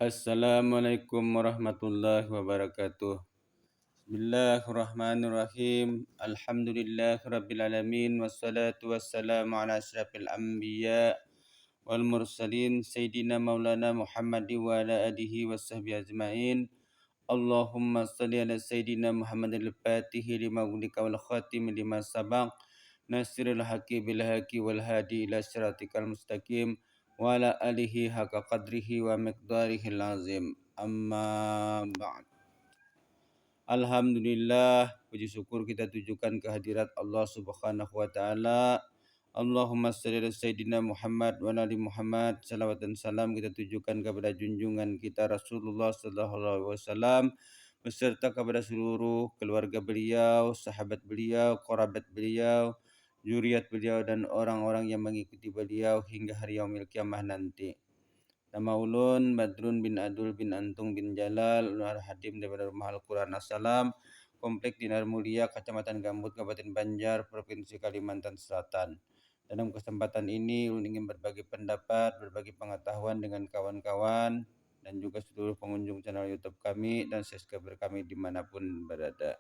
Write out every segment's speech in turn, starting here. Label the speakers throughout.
Speaker 1: Assalamualaikum warahmatullahi wabarakatuh. Bismillahirrahmanirrahim. Alhamdulillahirabbil alamin wassalatu wassalamu ala asyrafil anbiya wal mursalin sayyidina maulana Muhammad wa ala alihi washabbihi ajmain. Allahumma shalli ala sayyidina Muhammadil fatihi lima ughlika wal khatimi lima sabaq nasiril haqqi bil haqqi wal hadi ila siratikal mustaqim wa ala alihi haqqa qadrihi wa miqdarihil azim. Amma ba'd. Alhamdulillah, puji syukur kita tujukan kehadirat Allah Subhanahu wa taala. Allahumma shalli ala sayyidina Muhammad wa ala ali Muhammad. Salawat dan salam kita tujukan kepada junjungan kita Rasulullah sallallahu alaihi wasallam beserta kepada seluruh keluarga beliau, sahabat beliau, kerabat beliau, zuriat beliau dan orang-orang yang mengikuti beliau hingga hari yaumil kiamah nanti. Nama ulun Badrun bin Adul bin Antung bin Jalal, ulun Hadim daripada Rumah Al-Quran Assalam, Komplek Dinar Mulia, Kecamatan Gambut, Kabupaten Banjar, Provinsi Kalimantan Selatan. Dalam kesempatan ini ulun ingin berbagi pendapat, berbagi pengetahuan dengan kawan-kawan dan juga seluruh pengunjung channel YouTube kami dan subscriber kami dimanapun berada.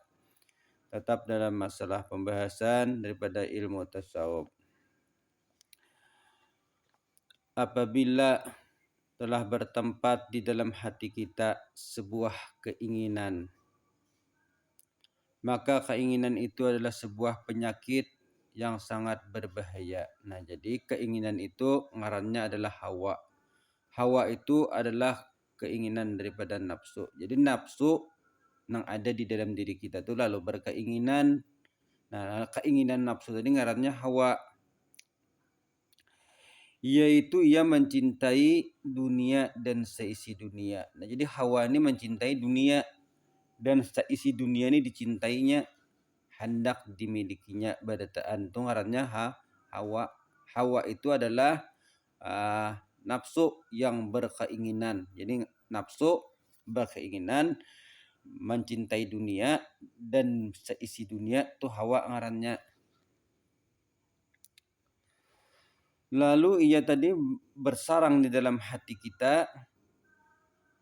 Speaker 1: Tetap dalam masalah pembahasan daripada ilmu tasawuf. Apabila telah bertempat di dalam hati kita sebuah keinginan, maka keinginan itu adalah sebuah penyakit yang sangat berbahaya. Nah, jadi keinginan itu ngarannya adalah hawa. Hawa itu adalah keinginan daripada nafsu. Jadi nafsu yang ada di dalam diri kita itu lalu berkeinginan. Nah, keinginan nafsu tadi ngarannya hawa. Yaitu ia mencintai dunia dan seisi dunia. Nah, jadi hawa ini mencintai dunia dan seisi dunia ini dicintainya, hendak dimilikinya. Badataan itu ngarannya hawa. Hawa itu adalah nafsu yang berkeinginan. Jadi nafsu berkeinginan mencintai dunia dan seisi dunia itu hawa ngarannya. Lalu ia tadi bersarang di dalam hati kita,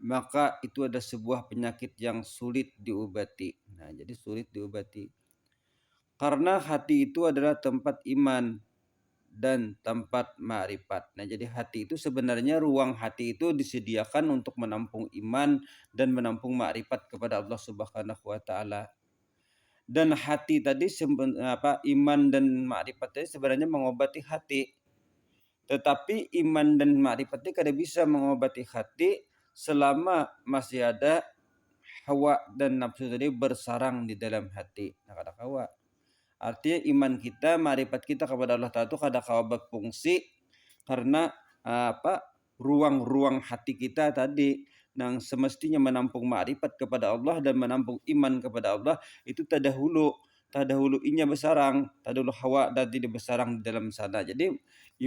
Speaker 1: maka itu ada sebuah penyakit yang sulit diobati. Nah, jadi sulit diobati. Karena hati itu adalah tempat iman dan tempat ma'rifat. Nah, jadi hati itu sebenarnya ruang hati itu disediakan untuk menampung iman dan menampung ma'rifat kepada Allah Subhanahu wa taala. Dan hati tadi iman dan ma'rifat tadi sebenarnya mengobati hati. Tetapi iman dan ma'rifat ini kada bisa mengobati hati selama masih ada hawa dan nafsu tadi bersarang di dalam hati. Nah, kada kawa. Artinya iman kita, ma'rifat kita kepada Allah Ta'ala itu kada kawa berfungsi karena ruang-ruang hati kita tadi yang semestinya menampung ma'rifat kepada Allah dan menampung iman kepada Allah itu tadahulu inya bersarang, tadahulu hawa dan tidak bersarang di dalam sana. Jadi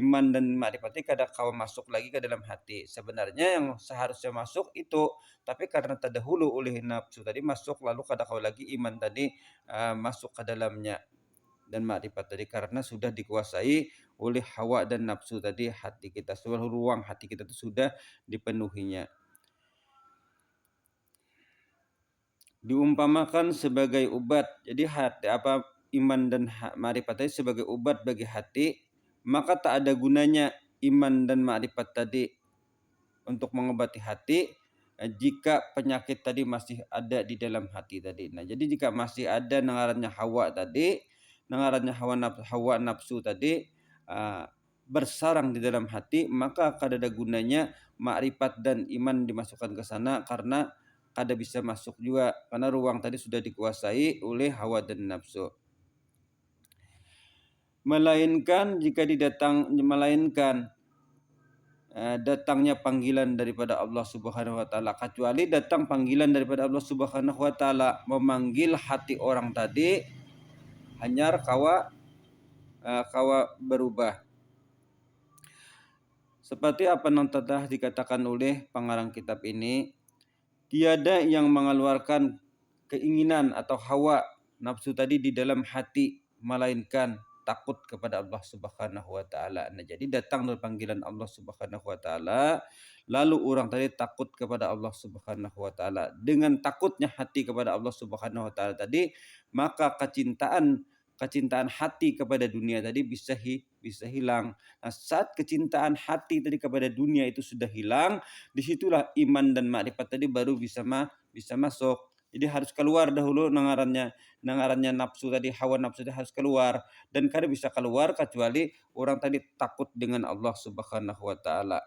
Speaker 1: iman dan ma'rifatnya kada kawa masuk lagi ke dalam hati. Sebenarnya yang seharusnya masuk itu, tapi karena terdahulu oleh nafsu tadi masuk, lalu kada kawa lagi iman tadi masuk ke dalamnya dan ma'rifat tadi karena sudah dikuasai oleh hawa dan nafsu tadi hati kita. Seluruh ruang hati kita itu sudah dipenuhinya. Diumpamakan sebagai obat. Jadi hati iman dan ma'rifat tadi sebagai obat bagi hati, maka tak ada gunanya iman dan ma'rifat tadi untuk mengobati hati jika penyakit tadi masih ada di dalam hati tadi. Nah, jadi jika masih ada ngarannya hawa tadi, ngarannya hawa nafsu tadi bersarang di dalam hati, maka kada ada gunanya ma'rifat dan iman dimasukkan ke sana karena kada bisa masuk juga karena ruang tadi sudah dikuasai oleh hawa dan nafsu. Melainkan datangnya panggilan daripada Allah Subhanahu wa taala, kecuali datang panggilan daripada Allah Subhanahu wa taala memanggil hati orang tadi hanyar kawa berubah. Seperti apa yang telah dikatakan oleh pengarang kitab ini, tiada yang mengeluarkan keinginan atau hawa nafsu tadi di dalam hati melainkan takut kepada Allah Subhanahu wa taala. Nah, jadi datang dari panggilan Allah Subhanahu wa taala, lalu orang tadi takut kepada Allah Subhanahu wa taala. Dengan takutnya hati kepada Allah Subhanahu wa taala tadi, maka kecintaan hati kepada dunia tadi bisa hilang. Nah, saat kecintaan hati tadi kepada dunia itu sudah hilang, disitulah iman dan makrifat tadi baru bisa masuk. Jadi harus keluar dahulu nangarannya nafsu tadi, hawa nafsu tadi harus keluar, dan kada bisa keluar kecuali orang tadi takut dengan Allah Subhanahu wa taala.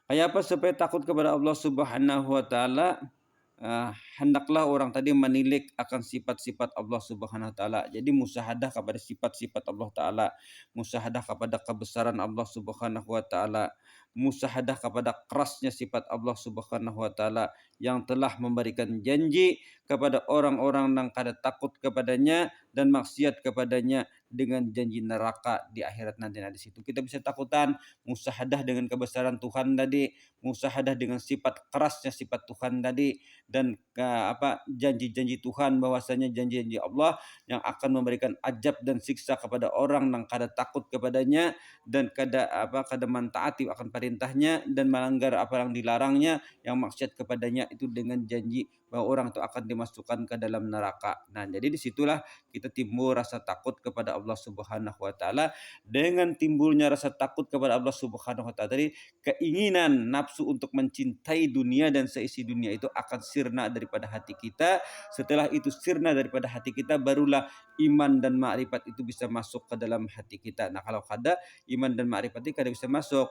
Speaker 1: Kayak apa supaya takut kepada Allah Subhanahu wa taala? Hendaklah orang tadi menilik akan sifat-sifat Allah Subhanahu wa taala. Jadi musyahadah kepada sifat-sifat Allah taala, musyahadah kepada kebesaran Allah Subhanahu wa taala, musyahadah kepada kerasnya sifat Allah Subhanahu wa taala yang telah memberikan janji kepada orang-orang yang kada takut kepadanya dan maksiat kepadanya dengan janji neraka di akhirat nanti. Nah, di situ kita bisa takutan, musyahadah dengan kebesaran Tuhan tadi, musyahadah dengan sifat kerasnya sifat Tuhan tadi, dan janji-janji Tuhan, bahwasanya janji-janji Allah yang akan memberikan ajab dan siksa kepada orang yang kada takut kepadanya dan kada mentaati akan perintahnya dan melanggar apa yang dilarangnya, yang maksiat kepadanya, itu dengan janji bahwa orang itu akan dimasukkan ke dalam neraka. Nah, jadi disitulah kita timbul rasa takut kepada Allah Subhanahu wa taala. Dengan timbulnya rasa takut kepada Allah Subhanahu wa taala tadi, keinginan nafsu untuk mencintai dunia dan seisi dunia itu akan sirna daripada hati kita. Setelah itu sirna daripada hati kita, barulah iman dan makrifat itu bisa masuk ke dalam hati kita. Nah, kalau kada, iman dan makrifat itu kada bisa masuk.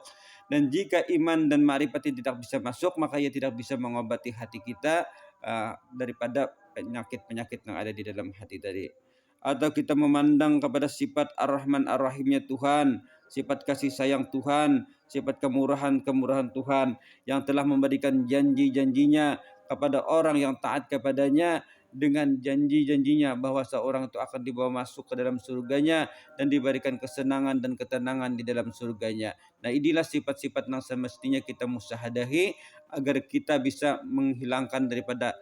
Speaker 1: Dan jika iman dan makrifat itu tidak bisa masuk, maka ia tidak bisa mengobati hati kita daripada penyakit-penyakit yang ada di dalam hati tadi. Atau kita memandang kepada sifat Ar-Rahman Ar-Rahimnya Tuhan, sifat kasih sayang Tuhan, sifat kemurahan Tuhan yang telah memberikan janji-janjinya kepada orang yang taat kepadanya, dengan janji-janjinya bahwa seorang itu akan dibawa masuk ke dalam surganya dan diberikan kesenangan dan ketenangan di dalam surganya. Nah, inilah sifat-sifat yang semestinya kita musyahadahi agar kita bisa menghilangkan daripada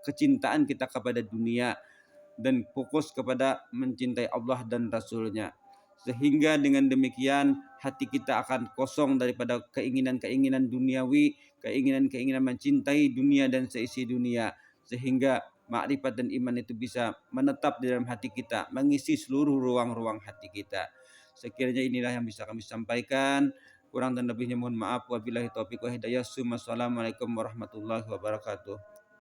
Speaker 1: kecintaan kita kepada dunia dan fokus kepada mencintai Allah dan Rasul-Nya. Sehingga dengan demikian hati kita akan kosong daripada keinginan-keinginan duniawi, keinginan-keinginan mencintai dunia dan seisi dunia. Sehingga makrifat dan iman itu bisa menetap di dalam hati kita, mengisi seluruh ruang-ruang hati kita. Sekiranya inilah yang bisa kami sampaikan. Kurang dan lebihnya mohon maaf. Wabillahi taufiq wa hidayah. Assalamualaikum warahmatullahi wabarakatuh.